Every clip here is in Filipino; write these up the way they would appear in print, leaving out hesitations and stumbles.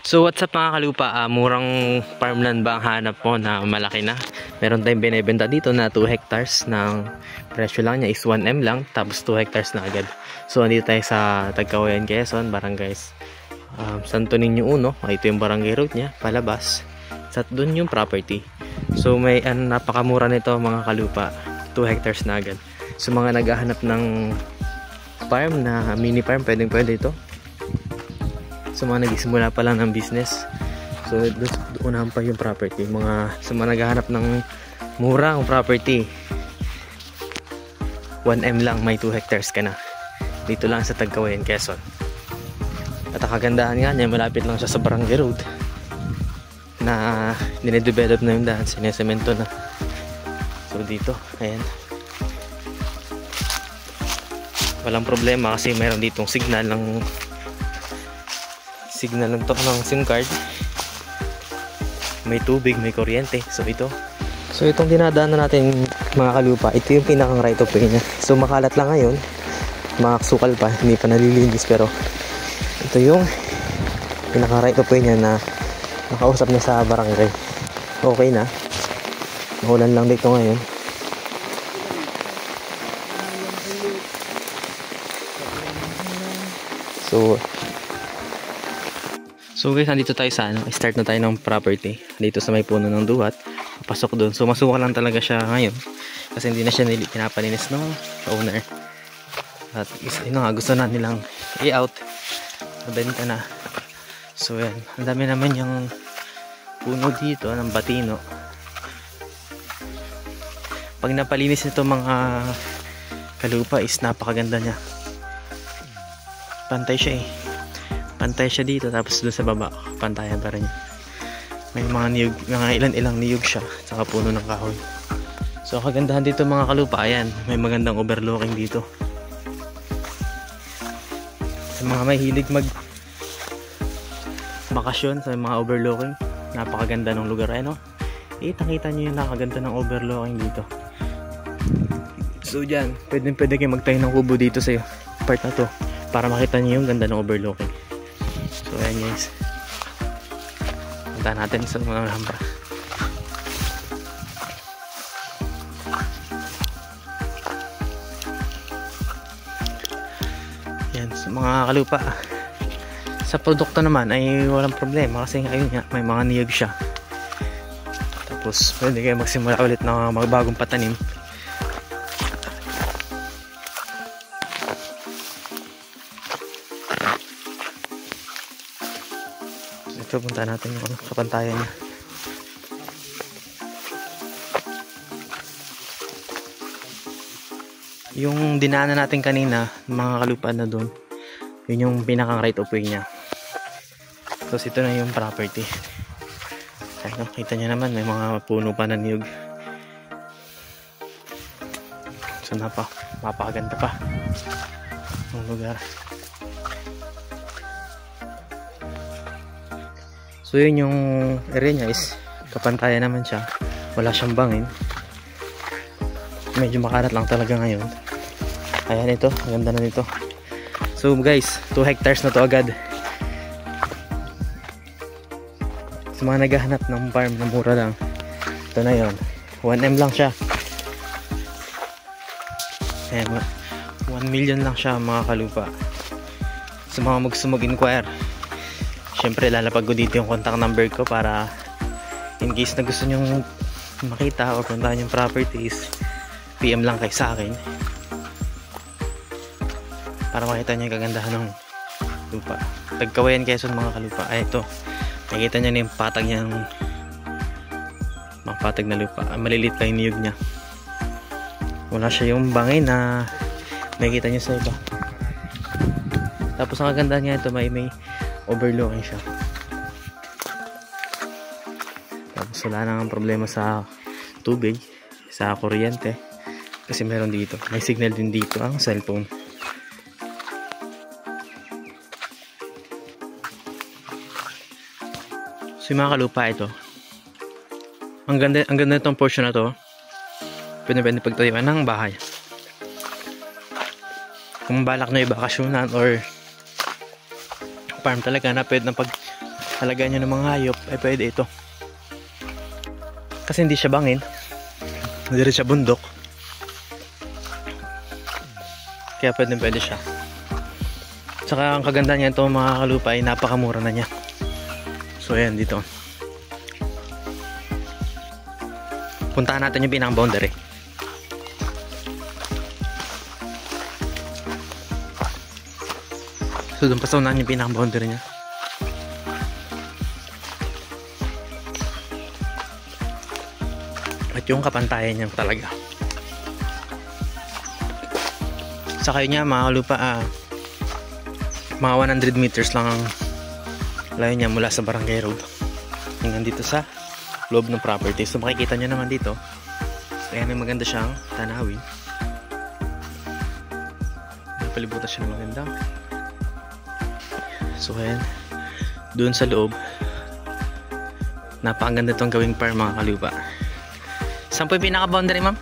So what's up mga kalupa, murang farmland ba ang hanap mo na malaki na? Meron tayong binibenta dito na 2 hectares ng presyo lang niya is 1M lang, tapos 2 hectares na agad. So andito tayo sa Tagkawayan, Quezon, barangays Santo Niño 1, ito yung barangay road niya, palabas. Sa doon yung property. So may napakamura nito mga kalupa, 2 hectares na agad. So mga naghahanap ng farm na mini farm, pwede ito. So mga nagsimula pa lang ng business. So unahan pa yung property. Sa mga naghahanap ng murang property, 1M lang, may 2 hectares ka na. Dito lang sa Tagkawayan, Quezon. At ang kagandahan nga niya, malapit lang siya sa barangay road na dinedevelop na yung daan, sinesemento na. So dito, ayan, walang problema kasi meron ditong signal ng ng SIM card, may tubig, may kuryente. So itong dinadaanan natin mga kalupa, ito yung pinakang right of way niya. So makalat lang ngayon, makasukal pa, hindi pa nalilinis, pero ito yung pinakang right of way niya na nakausap niya sa barangay. Okay na, maulan lang dito ngayon. So guys, nandito tayo sa start na tayo ng property. Dito sa may puno ng duhat, papasok doon. So masuka lang talaga siya ngayon kasi hindi na siya pinapalinis ng owner. At gusto na nilang i-out, nabenta na. So yan, ang dami naman yung puno dito ng batino. Pag napalinis nito mga kalupa is napakaganda niya. Pantay siya Pantay siya dito, tapos doon sa baba pantayan pa rin. May mga niyog, mga ilang niyog siya, saka puno ng kahoy. So kagandahan dito mga kalupa, ayan, may magandang overlooking dito. Sa mga may hilig bakasyon sa mga overlooking, napakaganda ng lugar. Ano? Kita nyo yung nakaganda ng overlooking dito. So dyan, pwede kayo magtayo ng kubo dito sa part na to para makita nyo yung ganda ng overlooking. So ayan guys, punta natin sa mga hambra. Yan, sa mga kalupa, sa produkto naman ay walang problema kasi ayun nga, may mga niyog siya. Tapos pwede kayo magsimula ulit ng magbagong patanim. Ito, punta natin yung kapantayan niya. Yung dinaanan natin kanina, mga kalupa na doon, yun yung pinakang right of way niya. Tapos ito na yung property. Ayun, kita nyo naman, may mga puno pa na niyog. So napakaganda pa ang lugar. So yun yung area niya is kapantayan naman siya. Wala siyang bangin. Medyo makalat lang talaga ngayon. Ayan ito, ang ganda na nito. So guys, 2 hectares na to agad. Sa mga naghahanap ng farm na mura lang, ito na yun, 1M lang siya. Ayan, 1 million lang siya mga kalupa. Sa mga mag-inquire, syempre lalapag ko dito yung contact number ko para in case na gusto nyong makita o puntahan yung properties, PM lang kayo sa akin para makita nyo yung kagandahan ng lupa. Tagkawayan, Quezon mga kalupa. Ay ito, nakikita nyo na yung patag niyang mga patag na lupa. Malilit pa yung niyog nya, wala siya yung bangin na makikita nyo sa iba. Tapos ang kagandahan niya ito, may overlooking siya. Tapos wala nang problema sa tubig, sa kuryente kasi meron dito, may signal din dito ang cellphone. So yung mga kalupa, ito ang ganda itong portion na to. Pwede pagtayuan ng bahay kung balak nyo ibakasyonan or farm talaga na pwede na halagaan nyo ng mga hayop, ay pwede ito. Kasi hindi siya bangin, hindi rin siya bundok, kaya pwede siya. Tsaka ang kaganda niya ito mga kalupa ay napakamura na niya. So ayan dito, puntahan natin yung pinang boundary. So doon pa sa unahan yung pinang boundary niya. At yung kapantayan niya talaga. Sa kayo niya mga kalupa, mga 100 meters lang ang layo niya mula sa barangay road hanggang dito sa loob ng property. So makikita nyo naman dito, ayan, may maganda siyang tanawin. Napalibutan siya ng maganda. So ayan, doon sa loob, napakaganda itong gawing farm mga kalupa. Saan po yung pinaka-boundary, ma'am?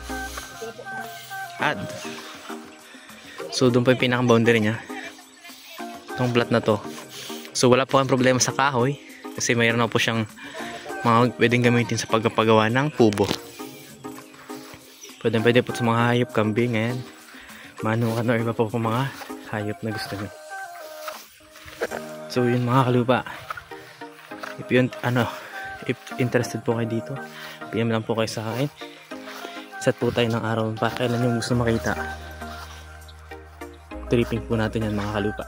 Add. So doon po yung pinaka-boundary niya, itong plot na to. So wala po kang problema sa kahoy, kasi mayroon na po siyang mga pwedeng gamitin sa pagpagawa ng kubo. Pwede po sa mga hayop, kambing, ayan, manukan, or iba po mga hayop na gusto nyo. So yun mga kalupa, if interested po kayo dito, PM lang po kayo sa akin. Set po tayo ng araw pa kailan yung gusto makita. Tripping po natin yan mga kalupa.